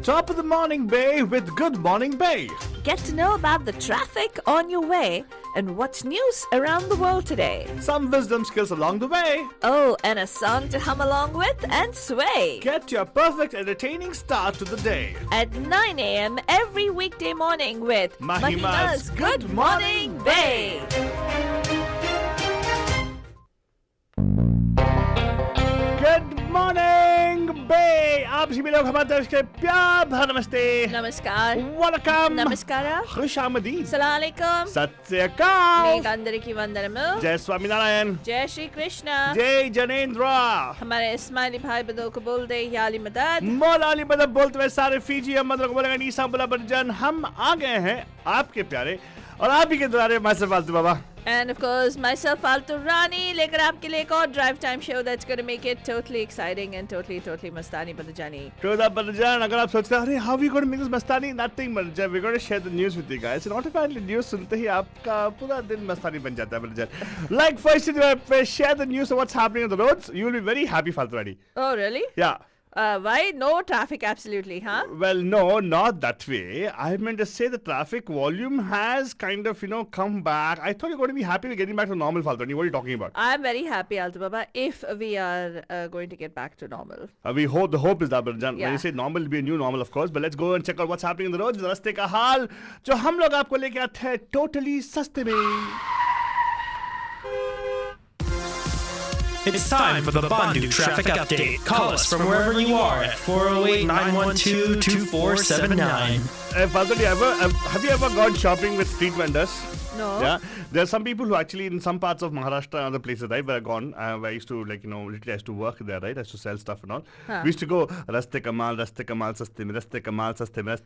Top of the morning, Bay, with Good Morning Bay. Get to know about the traffic on your way and what's news around the world today. Some wisdom skills along the way. Oh, and a song to hum along with and sway. Get your perfect entertaining start to the day. At 9 a.m. every weekday morning with Mahima's Good Morning Bay. Good morning, Bay. आप सभी लोग हमारे तरफ से प्यार भरा नमस्ते. Namaskar. Welcome. Namaskara. खुशामदीद. Assalamu alaikum. सत श्री अकाल. మీకు అందరికీ వందనము. जय स्वामीनारायण. जय श्री कृष्ण. जय जनेंद्र. हमारे इस्माइली भाई बंधुओं को बोल दे याली मदद. मौला अली मदद बोलते हुए सारे फीजी अहमद लोग बोलेंगे नीसा बुला बरजन. हम आ गए हैं आपके प्यारे और आप ही के दुलारे मासे फालतू बाबा. And of course, myself, Faltu Rani, लेकर आपके लिए एक और drive time show that's going to make it totally exciting and totally Mastani बदजानी. Toda Badajan, अगर आप सोचते हैं, how are we going to make this Mastani? Nothing, Badajan. We're going to share the news with you guys. And automatically news सुनते ही आपका पूरा दिन मस्तानी बन जाता है, Badajan. Like first, share the news of what's happening on the roads. You will be very happy, Faltu Rani. Oh, really? Yeah. Why? No traffic, absolutely, huh? Well, no, not that way. I meant to say the traffic volume has kind of, come back. I thought you were going to be happy with getting back to normal, Faltu Rani. What are you talking about? I'm very happy, Altu Baba, if we are going to get back to normal. We hope, the hope is that, Badajan. Yeah. When you say normal, it will be a new normal, of course. But let's go and check out what's happening on the roads. रास्ते का हाल जो हम लोग आपको लेके आते हैं totally सस्ते में. It's time for the Bandu Traffic Update. Call us from wherever you are at 408-912-2479. Faltu, have you ever gone shopping with street vendors? No. Yeah. There are some people who actually in some parts of Maharashtra and other places, right, where I've gone, where I used to, literally I used to work there, right? I used to sell stuff and all. Huh. We used to go, Raste Kamal, Saste Mein, Raste Kamal, Saste Mein.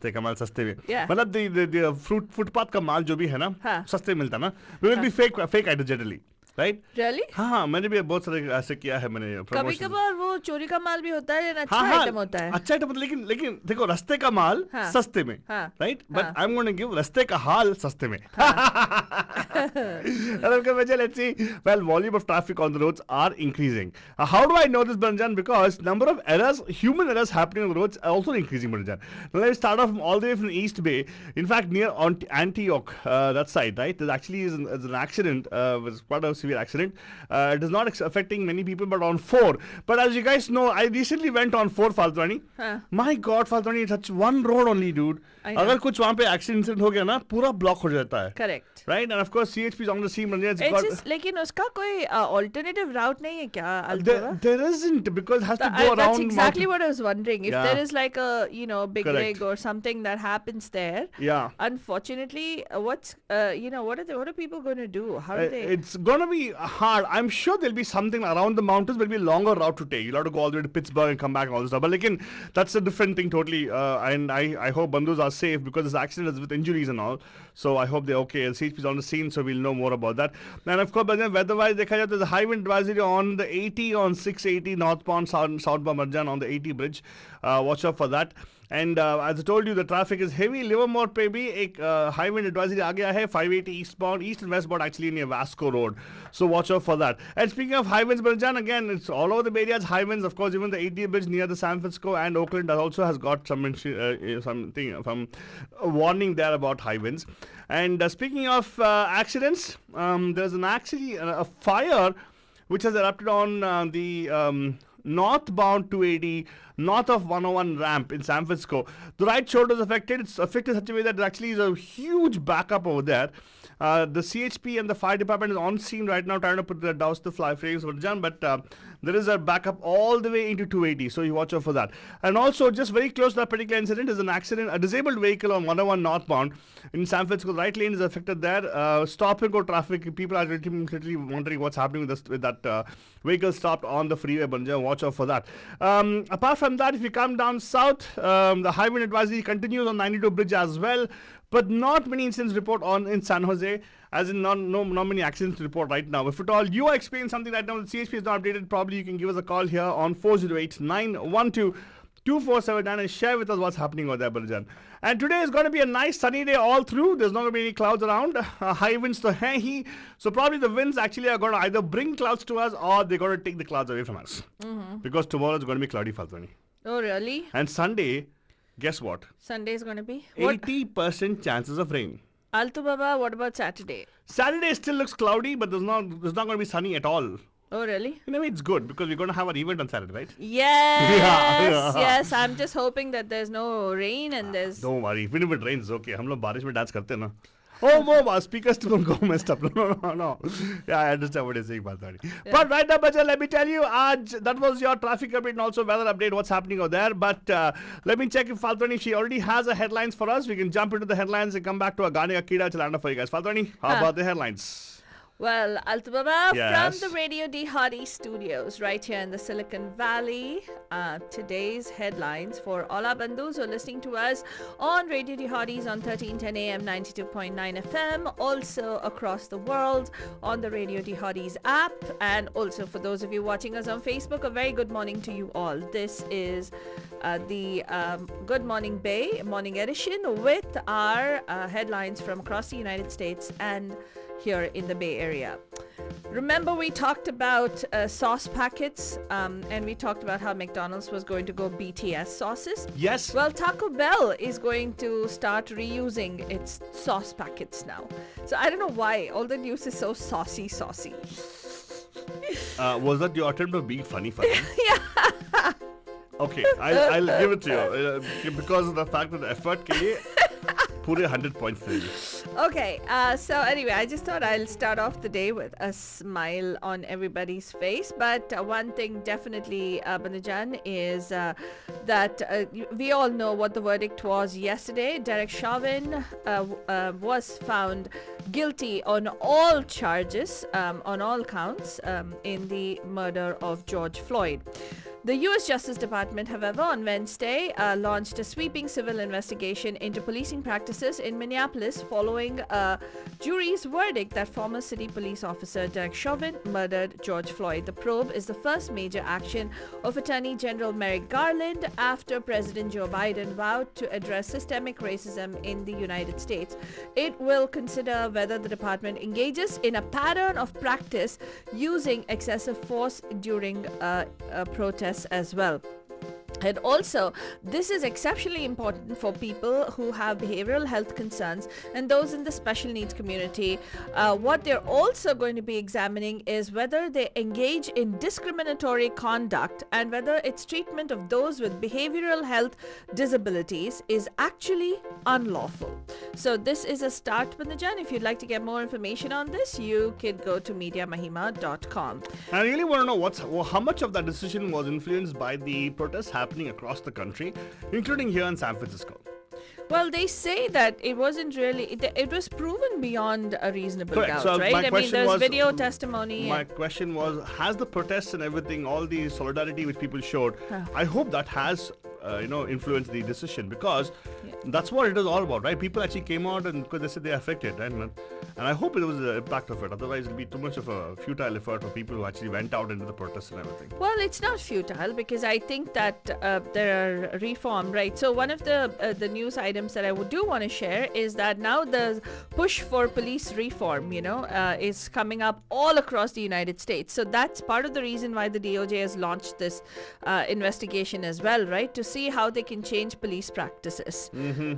Yeah. Matlab the footpath ka maal jo bhi hai na, Huh. saste mein milta na. We will be fake items generally. Right? Really? हाँ मैंने भी बहुत सारे ऐसे किया है मैंने कभी कभार वो चोरी का माल भी होता है लेकिन अच्छा हाँ, आइटम होता है. अच्छा आइटम लेकिन देखो रास्ते का माल हाँ, सस्ते में हाँ, राइट बट हाँ, I am going to give रास्ते का हाल सस्ते में. Let's see. Well, volume of traffic on the roads are increasing. How do I know this, Banjan? Because number of errors, human errors happening on the roads are also increasing, Banjan. Now let's start off all the way from the East Bay. In fact, near Antioch, that side, right? There actually is an accident. It was quite a severe accident. It is not affecting many people, but on 4. But as you guys know, I recently went on 4, Faltu Rani. Huh. My God, Faltu Rani, it's such one road only, dude. अगर कुछ वहाँ पे accident incident हो गया ना पूरा block हो जाता है. Correct. Right, and of course CHP is on the scene. लेकिन उसका कोई alternative route नहीं है क्या? There isn't because it has to go around. That's exactly what I was wondering. If Yeah. there is like a big Correct. rig or something that happens there. Yeah. Unfortunately, what are people going to do? How do they? It's gonna be hard. I'm sure there'll be something around the mountains. There'll be a longer route to take. You'll have to go all the way to Pittsburgh and come back and all this stuff. But again, that's a different thing totally. And I hope bandus are safe because this accident is with injuries and all. So I hope they're okay. The CHP is on the scene, so we'll know more about that. And of course, weather-wise, there's a high wind advisory on the 80, on 680 northbound, southbound Marjan on the 80 bridge. Watch out for that. And as I told you, the traffic is heavy. Livermore पे भी एक high wind advisory आ गया है 580 eastbound, east and westbound actually near Vasco Road. So watch out for that. And speaking of high winds, Banjan, again, it's all over the Bay Area's high winds. Of course, even the 80 bridge near the San Francisco and Oakland also has got some warning there about high winds. And speaking of accidents, there's a fire which has erupted on the northbound 280 north of 101 ramp in San Francisco. The right shoulder is affected. It's affected in such a way that there actually is a huge backup over there. The CHP and the fire department is on scene right now trying to put the douse the fly flames, but there is a backup all the way into 280, so you watch out for that. And also, just very close to that particular incident is an accident, a disabled vehicle on 101 northbound in San Francisco. The right lane is affected there. Stop and go traffic. People are literally wondering what's happening with that vehicle stopped on the freeway. Banja, watch out for that. Apart from that, if you come down south, the high wind advisory continues on 92 bridge as well. But not many incidents report in San Jose, as in not many accidents to report right now. If at all you are experiencing something right now, the CHP is not updated, probably you can give us a call here on 408-912-2479 and share with us what's happening over there, Balajan. And today is going to be a nice sunny day all through. There's not going to be any clouds around. High winds to hai. So probably the winds actually are going to either bring clouds to us or they're going to take the clouds away from us. Mm-hmm. Because tomorrow is going to be cloudy, Faltu Rani. Oh, really? And Sunday, Guess what? Sunday is going to be? What? 80% chances of rain. Altu Baba, what about Saturday? Saturday still looks cloudy, but there's not going to be sunny at all. Oh, really? In a way, it's good because we're going to have our event on Saturday, right? Yes. Yeah. Yes. I'm just hoping that there's no rain and there's. Don't worry, even if it rains, okay. हम लोग बारिश में dance करते हैं ना. Oh, Mo, speakers don't go messed up. No. Yeah, I understand what you're saying, Bhatani. Yeah. But right now, Bacha, let me tell you, that was your traffic update and also weather update, what's happening out there. But let me check if Faltwani, she already has the headlines for us. We can jump into the headlines and come back to our Gane Akida Chalanda for you guys. Faltwani, how about the headlines? Well, Altu Baba, Yes. from the Radio D studios right here in the Silicon Valley, today's headlines for all our bandhus who are listening to us on Radio D on 1310 AM 92.9 FM, also across the world on the Radio D app, and also for those of you watching us on Facebook, a very good morning to you all. This is the Good Morning Bay morning edition with our headlines from across the United States and here in the Bay Area. Remember, we talked about sauce packets and we talked about how McDonald's was going to go BTS sauces. Yes. Well, Taco Bell is going to start reusing its sauce packets now. So I don't know why. All the news is so saucy. Was that your attempt of being funny? Yeah. Okay, I'll give it to you because of the fact that the effort ke liye pure 100 points for you. Okay, so anyway, I just thought I'll start off the day with a smile on everybody's face. But one thing definitely, Banajan, is that we all know what the verdict was yesterday. Derek Chauvin was found guilty on all charges, on all counts, in the murder of George Floyd. The U.S. Justice Department, however, on Wednesday launched a sweeping civil investigation into policing practices in Minneapolis following a jury's verdict that former city police officer Derek Chauvin murdered George Floyd. The probe is the first major action of Attorney General Merrick Garland after President Joe Biden vowed to address systemic racism in the United States. It will consider whether the department engages in a pattern of practice using excessive force during protests as well. And also, this is exceptionally important for people who have behavioral health concerns and those in the special needs community. What they're also going to be examining is whether they engage in discriminatory conduct and whether its treatment of those with behavioral health disabilities is actually unlawful. So this is a start, Bandajan. If you'd like to get more information on this, you could go to mediamahima.com. I really want to know how much of that decision was influenced by the protests happening across the country, including here in San Francisco. Well, they say that it wasn't really, it was proven beyond a reasonable Correct. doubt, So right? my I mean, question there's was- video testimony. My question was, has the protests and everything, all the solidarity which people showed, I hope that has influenced the decision, because that's what it is all about, right? People actually came out and because they said they're affected, right? And I hope it was the impact of it. Otherwise, it'll be too much of a futile effort for people who actually went out into the protests and everything. Well, it's not futile because I think that there are reform, right? So one of the news items that I do want to share is that now the push for police reform, is coming up all across the United States. So that's part of the reason why the DOJ has launched this investigation as well, right? To see how they can change police practices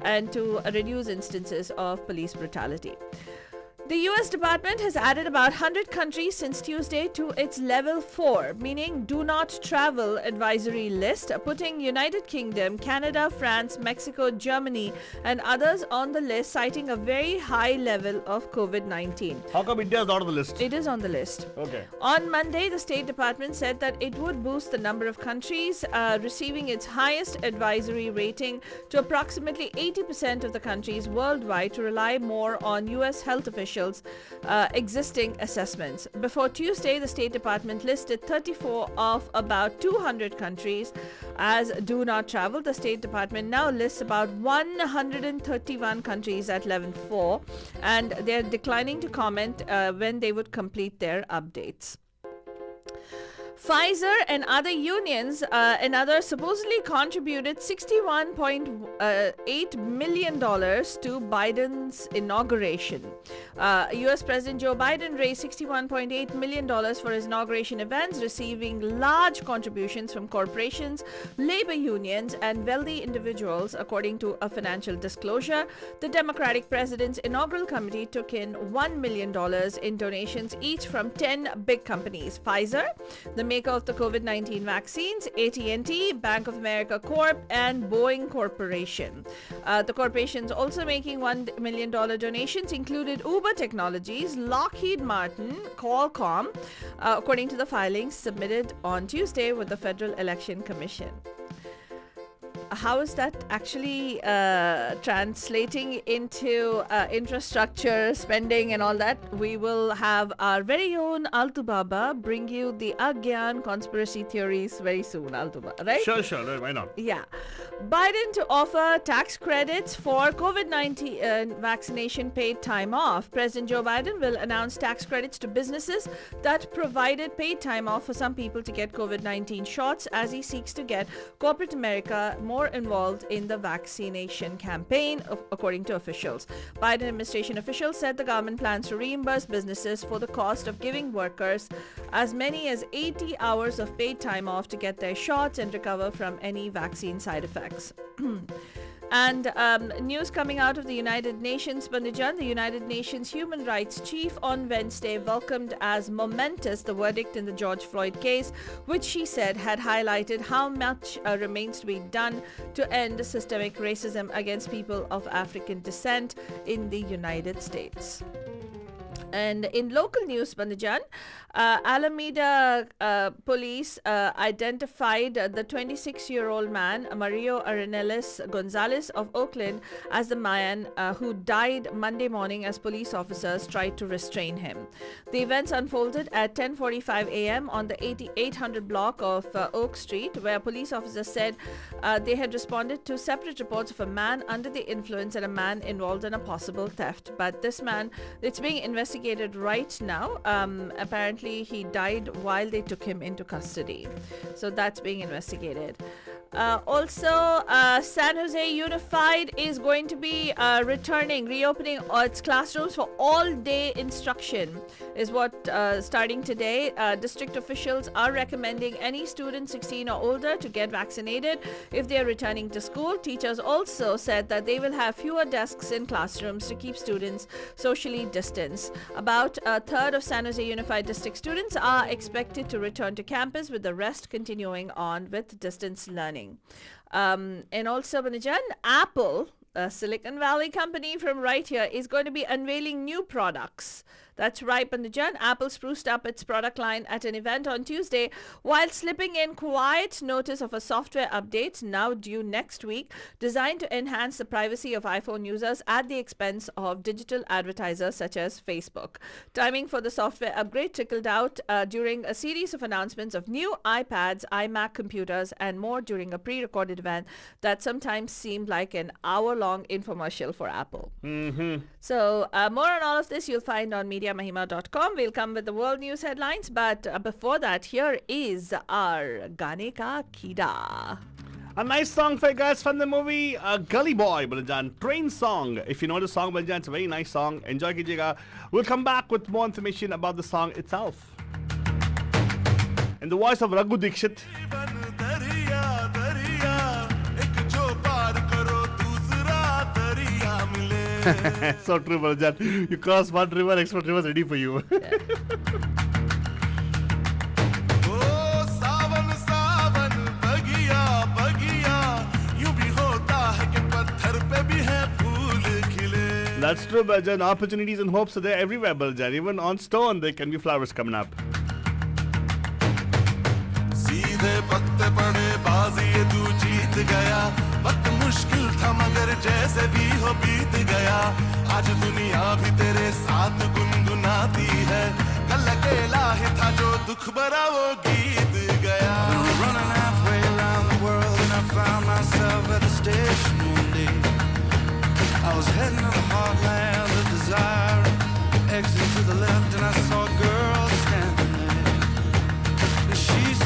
and to reduce instances of police brutality. The US Department has added about 100 countries since Tuesday to its level 4, meaning do not travel advisory list, putting United Kingdom, Canada, France, Mexico, Germany, and others on the list, citing a very high level of COVID-19. How come India is not on the list? It is on the list. Okay. On Monday, the State Department said that it would boost the number of countries receiving its highest advisory rating to approximately 80% of the countries worldwide to rely more on US health officials' existing assessments. Before Tuesday, the State Department listed 34 of about 200 countries as do not travel. The State Department now lists about 131 countries at level 4, and they're declining to comment when they would complete their updates. Pfizer and other unions and others supposedly contributed $61.8 million to Biden's inauguration. U.S. President Joe Biden raised $61.8 million for his inauguration events, receiving large contributions from corporations, labor unions, and wealthy individuals, according to a financial disclosure. The Democratic president's inaugural committee took in $1 million in donations, each from 10 big companies: Pfizer, the maker of the COVID-19 vaccines; AT&T, Bank of America Corp., and Boeing Corporation. The corporations also making $1 million donations included Uber Technologies, Lockheed Martin, Qualcomm, according to the filings submitted on Tuesday with the Federal Election Commission. How is that actually translating into infrastructure spending and all that? We will have our very own Altu Baba bring you the Agyan conspiracy theories very soon, Altu Baba, right? Sure, why not? Yeah. Biden to offer tax credits for COVID-19 vaccination paid time off. President Joe Biden will announce tax credits to businesses that provided paid time off for some people to get COVID-19 shots, as he seeks to get corporate America more involved in the vaccination campaign, according to officials. Biden administration officials said the government plans to reimburse businesses for the cost of giving workers as many as 80 hours of paid time off to get their shots and recover from any vaccine side effects. And news coming out of the United Nations, Bandijan, the United Nations Human Rights Chief, on Wednesday welcomed as momentous the verdict in the George Floyd case, which she said had highlighted how much remains to be done to end systemic racism against people of African descent in the United States. And in local news, Bandijan, Alameda police identified the 26-year-old man, Mario Arenelis Gonzalez of Oakland, as the man who died Monday morning as police officers tried to restrain him. The events unfolded at 10:45 a.m. on the 800 block of Oak Street, where police officers said they had responded to separate reports of a man under the influence and a man involved in a possible theft. But this man, it's being investigated right now. Apparently, he died while they took him into custody. So that's being investigated. Also, San Jose Unified is going to be reopening its classrooms for all-day instruction, is what starting today. District officials are recommending any student 16 or older to get vaccinated if they are returning to school. Teachers also said that they will have fewer desks in classrooms to keep students socially distanced. About a third of San Jose Unified District students are expected to return to campus, with the rest continuing on with distance learning. And also, Banajan, Apple, a Silicon Valley company from right here, is going to be unveiling new products. That's right, Bandijan. Apple spruced up its product line at an event on Tuesday while slipping in quiet notice of a software update now due next week, designed to enhance the privacy of iPhone users at the expense of digital advertisers such as Facebook. Timing for the software upgrade trickled out during a series of announcements of new iPads, iMac computers, and more during a pre-recorded event that sometimes seemed like an hour-long infomercial for Apple. So more on all of this you'll find on MediaMahima.com. We'll come with the world news headlines, but before that, here is our Gaane Ka Kida. A nice song for you guys from the movie Gully Boy, Balajan. Train song. If you know the song, Balajan, it's a very nice song. Enjoy kijega. We'll come back with more information about the song itself. In the voice of Raghu Dikshit. So true, Balajan. You cross one river, expert river ready for you. That's true, Balajan. Opportunities and hopes are there everywhere, Balajan. Even on stone, there can be flowers coming up. सीधे पत्ते पड़े बाजी ये तू जीत गया वक्त मुश्किल था मगर जैसे भी हो बीत गया आज दुनिया भी तेरे साथ गुनगुनाती है कल अकेला ही था जो दुख भरा वो गीत गया running halfway around the world and I found myself at the station one day I was heading to the heartland of desire exit to the left and I saw a girl standing there she's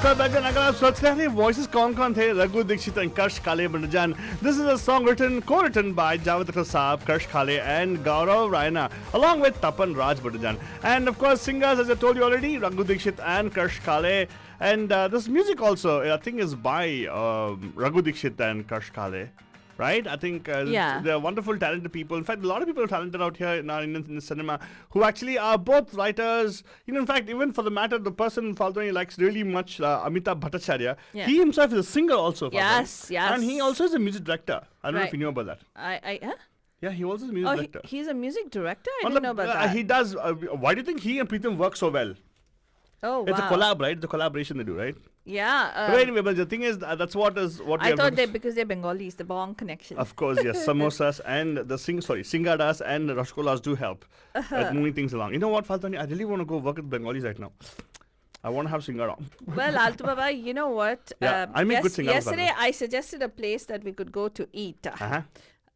तो बजान अगर आप सोच रहे हैं voices कौन-कौन थे Raghu Dixit and Karsh Kale Bandajan. This is a song co-written by Javed Akhtar Saab, Karsh Kale and Gaurav Raina along with Tapan Raj Bandajan. And of course singers as I told you already Raghu Dikshit and Karsh Kale. And this music also I think is by Raghu Dikshit and Karsh Kale. Right? I think they're wonderful, talented people. In fact, a lot of people are talented out here in our Indian cinema who actually are both writers. You know, in fact, even for the matter, the person Faltoni likes really much, Amitabh Bhattacharya. Yeah. He himself is a singer also. Yes. And he also is a music director. I don't know if you know about that. Huh? Yeah, he also is a music director. He's a music director? I didn't know about that. He does. Why do you think he and Preetham work so well? Oh, wow. It's a collab, right? It's a collaboration they do, right? Yeah. But anyway, but the thing is, that's what we I have thought because they're Bengalis, the Bong connection. Of course, yes. Samosas and Singadas and Rashkolas do help at moving things along. You know what, Faltani? I really want to go work with Bengalis right now. I want to have Singara. Well, Altu Baba, you know what? Yeah, I make good Singara. Yesterday, I suggested a place that we could go to eat.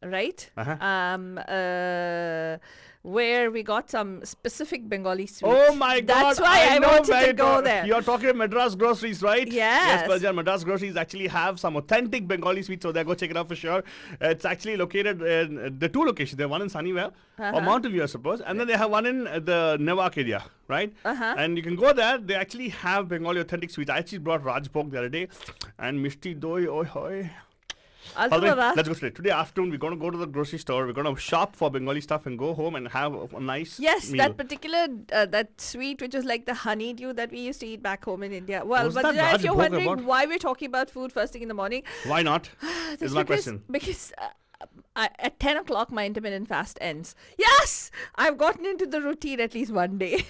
Right? Where we got some specific Bengali sweets. Oh my God! That's why I wanted to go there. You're talking about Madras Groceries, right? Yes. Yes, Madras Groceries actually have some authentic Bengali sweets, so there. Go check it out for sure. It's actually located in the two locations. There's one in Sunnyvale or Mountain View, I suppose, and then they have one in the Nevak area, right? And you can go there. They actually have Bengali authentic sweets. I actually brought Rajbhog the other day, and Mishti Doi, oi hoi. Let's go straight. Today afternoon, we're going to go to the grocery store. We're going to shop for Bengali stuff and go home and have a nice meal. That particular, that sweet, which was like the honeydew that we used to eat back home in India. Well, but if you're wondering why we're talking about food first thing in the morning. Why not? Is my question. Because at 10 o'clock, my intermittent fast ends. Yes! I've gotten into the routine at least one day.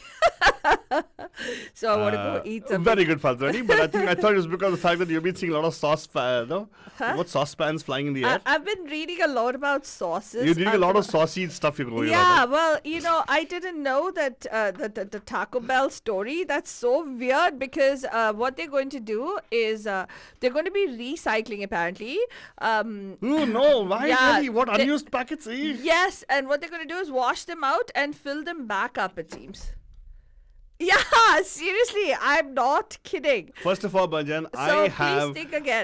So I want to go eat something. Very good, Faltani. But I thought it was because of the fact that you've been seeing a lot of sauce, what saucepans flying in the air? I've been reading a lot about sauces. You're reading a lot of saucy stuff you're going on. Well, I didn't know that the Taco Bell story, that's so weird because what they're going to do is they're going to be recycling apparently. Oh no, why? Yeah, really? What, unused packets? Yes, and what they're going to do is wash them out and fill them back up, it seems. Yeah, seriously, I'm not kidding. First of all, Banjan, I have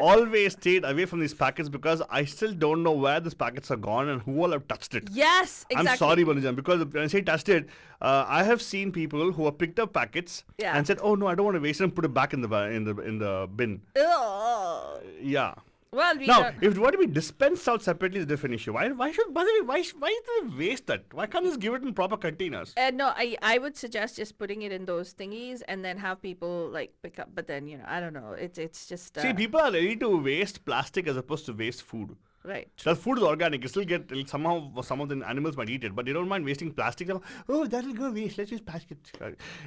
always stayed away from these packets because I still don't know where these packets are gone and who all have touched it. Yes, exactly. I'm sorry, Banjan, because when I say touched it, I have seen people who have picked up packets and said, "Oh no, I don't want to waste it," and put it back in the bin. Ugh. Yeah. Well, if it were to be dispensed out separately, is a different issue. Why do they waste that? Why can't they just give it in proper containers? No, I would suggest just putting it in those thingies and then have people like pick up. But then I don't know. It's just see, people are ready to waste plastic as opposed to waste food. Right. The food is organic. You still get somehow some of the animals might eat it, but they don't mind wasting plastic. Oh, that'll go waste. Let's use plastic.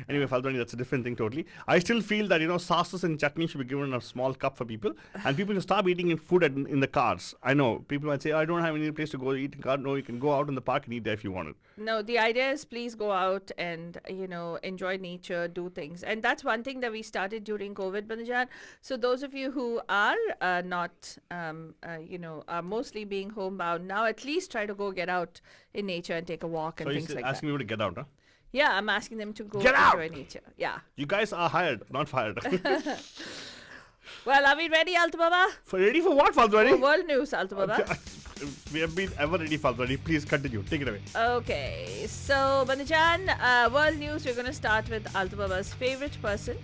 Anyway, Faltani, that's a different thing totally. I still feel that sauces and chutney should be given in a small cup for people, and people should stop eating food in the cars. I know people might say, I don't have any place to go eat in the car. No, you can go out in the park and eat there if you want it. No, the idea is please go out and enjoy nature, do things, and that's one thing that we started during COVID, Bandajan. So those of you who are not, are mostly being homebound now, at least try to go get out in nature and take a walk and things like that. So you're asking me to get out, huh? Yeah, I'm asking them to go enjoy nature. Yeah. You guys are hired, not fired. Well, are we ready, Altu Baba? Ready for what, Faltani? For world news, Altu Baba. We have been ever ready, Faltani. Please continue. Take it away. Okay. So, Bandajan, world news, we're going to start with Altu Baba's favorite person,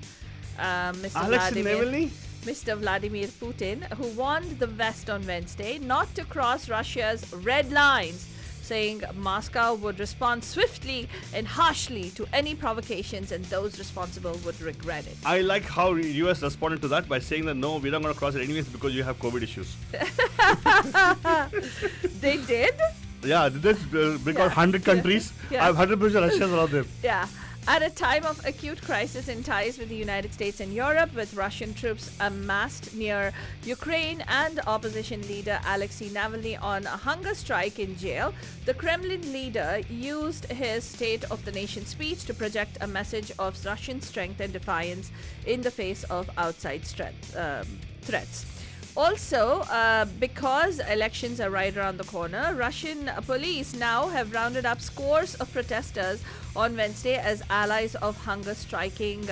Mr. Vladimir Putin, who warned the West on Wednesday not to cross Russia's red lines, saying Moscow would respond swiftly and harshly to any provocations and those responsible would regret it. I like how the US responded to that by saying that no, we're not going to cross it anyways because you have COVID issues. They did? Yeah, because 100 countries, I have 100% Russians around them. Yeah. At a time of acute crisis in ties with the United States and Europe, with Russian troops amassed near Ukraine and opposition leader Alexei Navalny on a hunger strike in jail, the Kremlin leader used his State of the Nation speech to project a message of Russian strength and defiance in the face of outside threats. Also, because elections are right around the corner, Russian police now have rounded up scores of protesters on Wednesday as allies of hunger striking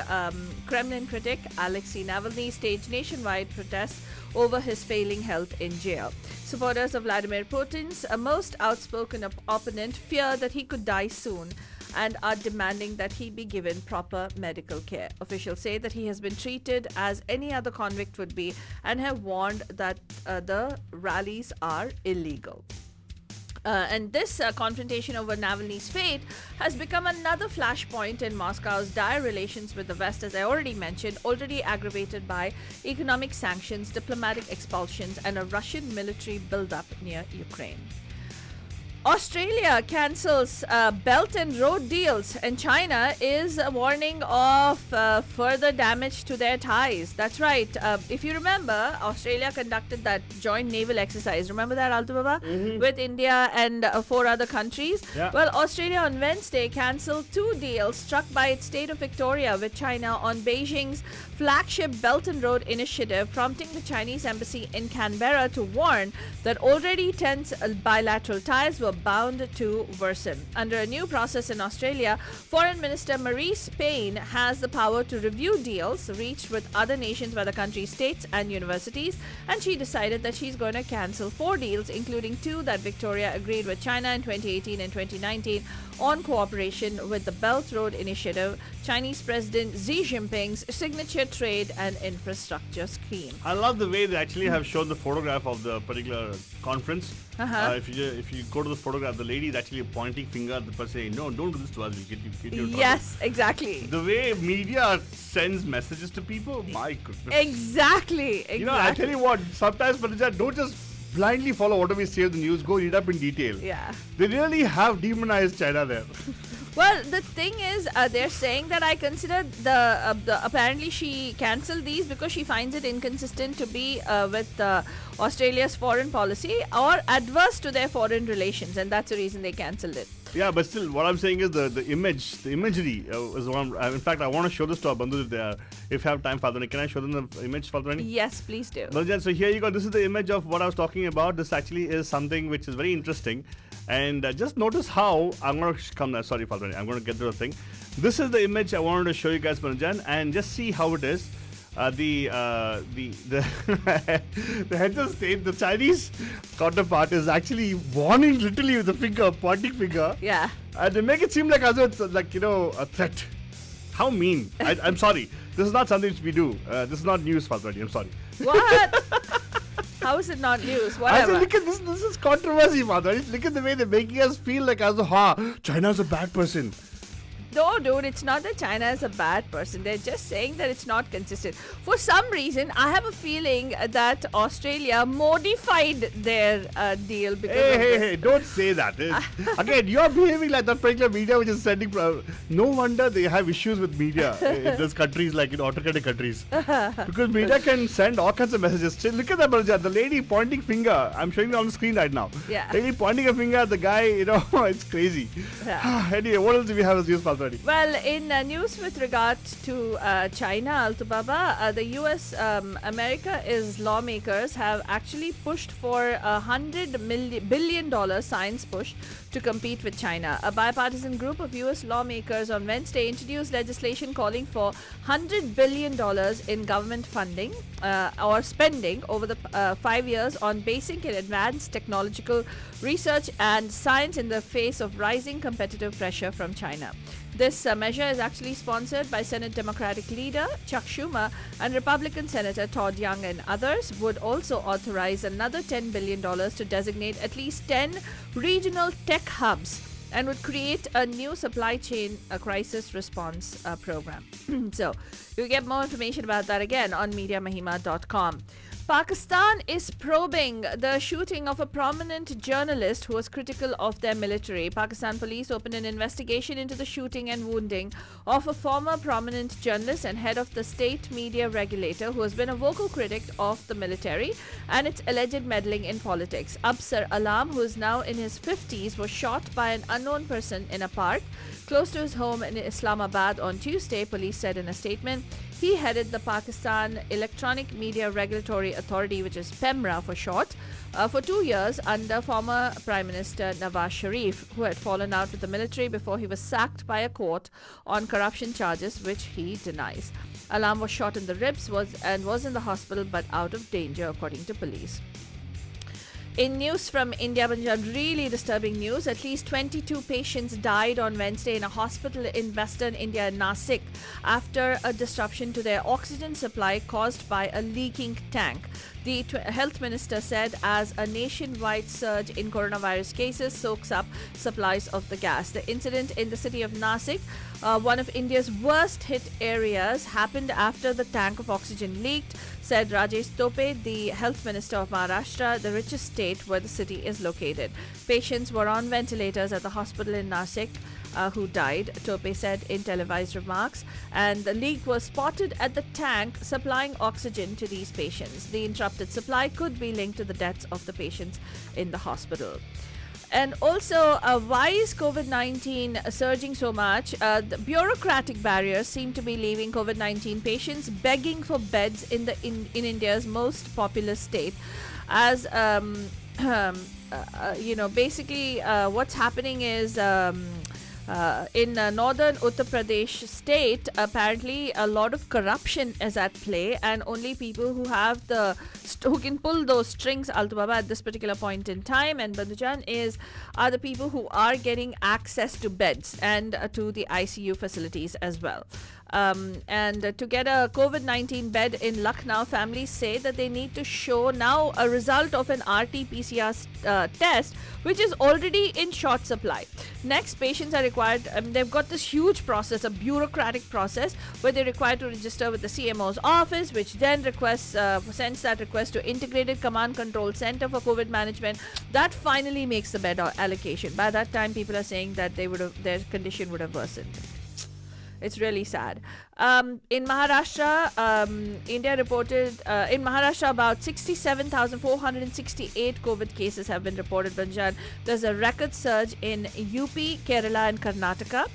Kremlin critic Alexei Navalny staged nationwide protests over his failing health in jail. Supporters of Vladimir Putin's most outspoken opponent fear that he could die soon and are demanding that he be given proper medical care. Officials say that he has been treated as any other convict would be and have warned that the rallies are illegal. And this confrontation over Navalny's fate has become another flashpoint in Moscow's dire relations with the West, as I already mentioned, already aggravated by economic sanctions, diplomatic expulsions, and a Russian military buildup near Ukraine. Australia cancels Belt and Road deals, and China is warning of further damage to their ties. That's right. If you remember, Australia conducted that joint naval exercise. Remember that, Altubaba? With India and 4 other countries. Yeah. Well, Australia on Wednesday cancelled 2 deals struck by its state of Victoria with China on Beijing's flagship Belt and Road initiative, prompting the Chinese embassy in Canberra to warn that already tense bilateral ties were bound to worsen. Under a new process in Australia, Foreign Minister Marise Payne has the power to review deals reached with other nations by the country's states and universities, and she decided that she's going to cancel 4 deals, including 2 that Victoria agreed with China in 2018 and 2019 on cooperation with the Belt Road Initiative, Chinese President Xi Jinping's signature trade and infrastructure scheme. I love the way they actually have shown the photograph of the particular conference. If you go to the photograph, the lady is actually pointing finger at the person saying, "No, don't do this to us. We'll get you in trouble." Yes, exactly. The way media sends messages to people, my goodness. Exactly. You know, I tell you what, sometimes, Panaja, don't just blindly follow whatever we say in the news. Go read up in detail. Yeah. They really have demonized China there. Well, the thing is, they're saying that I consider the apparently she cancelled these because she finds it inconsistent to be with Australia's foreign policy or adverse to their foreign relations, and that's the reason they cancelled it. Yeah, but still, what I'm saying is the imagery is one. In fact, I want to show this to our bandhus if you have time, Fadhani. Can I show them the image, Fadhani? Yes, please do. Baljan, so here you go. This is the image of what I was talking about. This actually is something which is very interesting. And just notice how, I'm going to come there. Sorry, Fadhani. I'm going to get to the thing. This is the image I wanted to show you guys, Baljan, and just see how it is. The heads of state, the Chinese counterpart is actually warning literally with the finger, pointing finger. Yeah. And they make it seem like as though it's like, a threat. How mean. I'm sorry. This is not something which we do. This is not news, Fadhani. I'm sorry. What? How is it not news? I Whatever. said, look at this. This is controversy, Fadhani. Look at the way they're making us feel like as though, China's a bad person. No, dude, it's not that China is a bad person. They're just saying that it's not consistent. For some reason, I have a feeling that Australia modified their deal because of this. Hey, don't say that. Again, you're behaving like that particular media which is sending... no wonder they have issues with media in those countries like in autocratic countries. Because media can send all kinds of messages. Look at that, Balaja. The lady pointing finger. I'm showing it on the screen right now. Yeah. Lady pointing a finger at the guy, it's crazy. Yeah. Anyway, what else do we have as news, Falsari? Well, in news with regards to China, Altubaba, the US, America's lawmakers have actually pushed for a $100 billion science push to compete with China. A bipartisan group of US lawmakers on Wednesday introduced legislation calling for $100 billion in government funding or spending over the 5 years on basic and advanced technological research and science in the face of rising competitive pressure from China. This measure is actually sponsored by Senate Democratic leader Chuck Schumer, and Republican Senator Todd Young and others would also authorize another $10 billion to designate at least 10 regional tech hubs and would create a new supply chain crisis response program. So you'll get more information about that again on MediaMahima.com. Pakistan is probing the shooting of a prominent journalist who was critical of their military. Pakistan police opened an investigation into the shooting and wounding of a former prominent journalist and head of the state media regulator who has been a vocal critic of the military and its alleged meddling in politics. Absar Alam, who is now in his 50s, was shot by an unknown person in a park close to his home in Islamabad on Tuesday, police said in a statement. He headed the Pakistan Electronic Media Regulatory Authority, which is PEMRA for short, for 2 years under former Prime Minister Nawaz Sharif, who had fallen out with the military before he was sacked by a court on corruption charges, which he denies. Alam was shot in the ribs and was in the hospital but out of danger, according to police. In news from India, Punjab, really disturbing news. At least 22 patients died on Wednesday in a hospital in western India in Nasik after a disruption to their oxygen supply caused by a leaking tank. The health minister said as a nationwide surge in coronavirus cases soaks up supplies of the gas. The incident in the city of Nasik, one of India's worst hit areas, happened after the tank of oxygen leaked, said Rajesh Tope, the health minister of Maharashtra, the richest state where the city is located. Patients were on ventilators at the hospital in Nasik who died, Tope said in televised remarks, and the leak was spotted at the tank supplying oxygen to these patients. The interrupted supply could be linked to the deaths of the patients in the hospital. And also, why is COVID-19 surging so much? The bureaucratic barriers seem to be leaving COVID-19 patients begging for beds in India's most populous state. As basically, what's happening is. In northern Uttar Pradesh state, apparently a lot of corruption is at play, and only people who have who can pull those strings, Altu Baba, at this particular point in time, and Bandhujan, are the people who are getting access to beds and to the ICU facilities as well. And to get a COVID-19 bed in Lucknow, families say that they need to show now a result of an RT-PCR test, which is already in short supply. Next, patients are required, they've got this huge process, a bureaucratic process, where they're required to register with the CMO's office, which then sends that request to Integrated Command Control Center for COVID management. That finally makes the bed allocation. By that time, people are saying that their condition would have worsened. It's really sad. In Maharashtra, India reported, in Maharashtra, about 67,468 COVID cases have been reported, Banjan. There's a record surge in UP, Kerala and Karnataka.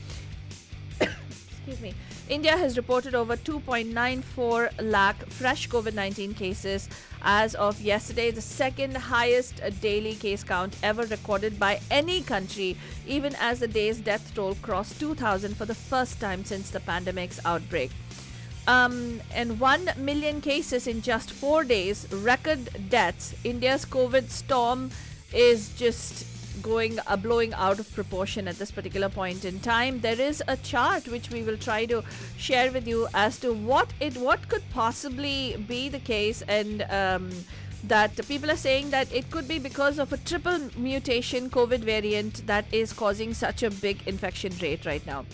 Excuse me. India has reported over 2.94 lakh fresh COVID-19 cases as of yesterday, the second highest daily case count ever recorded by any country, even as the day's death toll crossed 2,000 for the first time since the pandemic's outbreak. And 1 million cases in just 4 days, record deaths. India's COVID storm is just blowing out of proportion at this particular point in time. There is a chart which we will try to share with you as to what could possibly be the case, and that people are saying that it could be because of a triple mutation COVID variant that is causing such a big infection rate right now.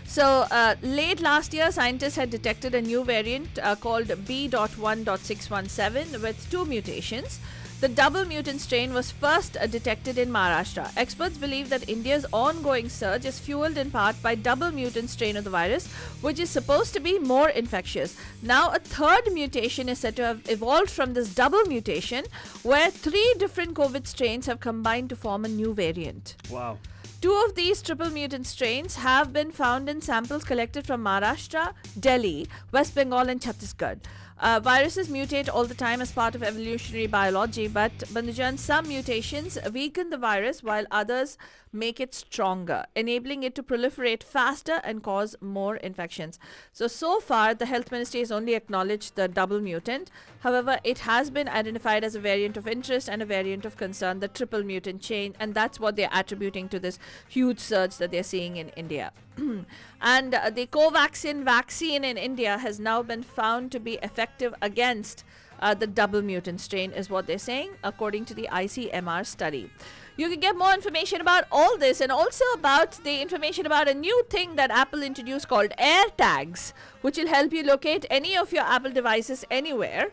So, late last year, scientists had detected a new variant called B.1.617 with 2 mutations. The double mutant strain was first detected in Maharashtra. Experts believe that India's ongoing surge is fueled in part by double mutant strain of the virus, which is supposed to be more infectious. Now, a third mutation is said to have evolved from this double mutation, where 3 different COVID strains have combined to form a new variant. Wow. 2 of these triple mutant strains have been found in samples collected from Maharashtra, Delhi, West Bengal and Chhattisgarh. Viruses mutate all the time as part of evolutionary biology, but Bandhujan, some mutations weaken the virus while others make it stronger, enabling it to proliferate faster and cause more infections. So far, the health ministry has only acknowledged the double mutant. However, it has been identified as a variant of interest and a variant of concern, the triple mutant chain, and that's what they're attributing to this huge surge that they're seeing in India. And the Covaxin vaccine in India has now been found to be effective against the double mutant strain, is what they're saying, according to the ICMR study. You can get more information about all this and also about the information about a new thing that Apple introduced called AirTags, which will help you locate any of your Apple devices anywhere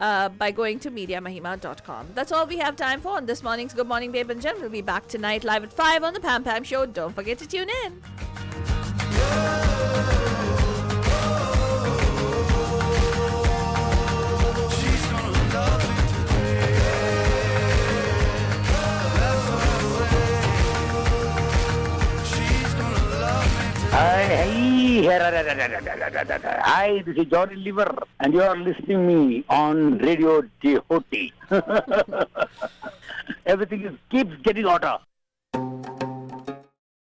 by going to MediaMahima.com. That's all we have time for on this morning's Good Morning Babe and Jen. We'll be back tonight live at 5 on the Pam Pam Show. Don't forget to tune in. Hey, Hi, this is Johnny Liver, and you are listening me on Radio Day399. Everything keeps getting hotter.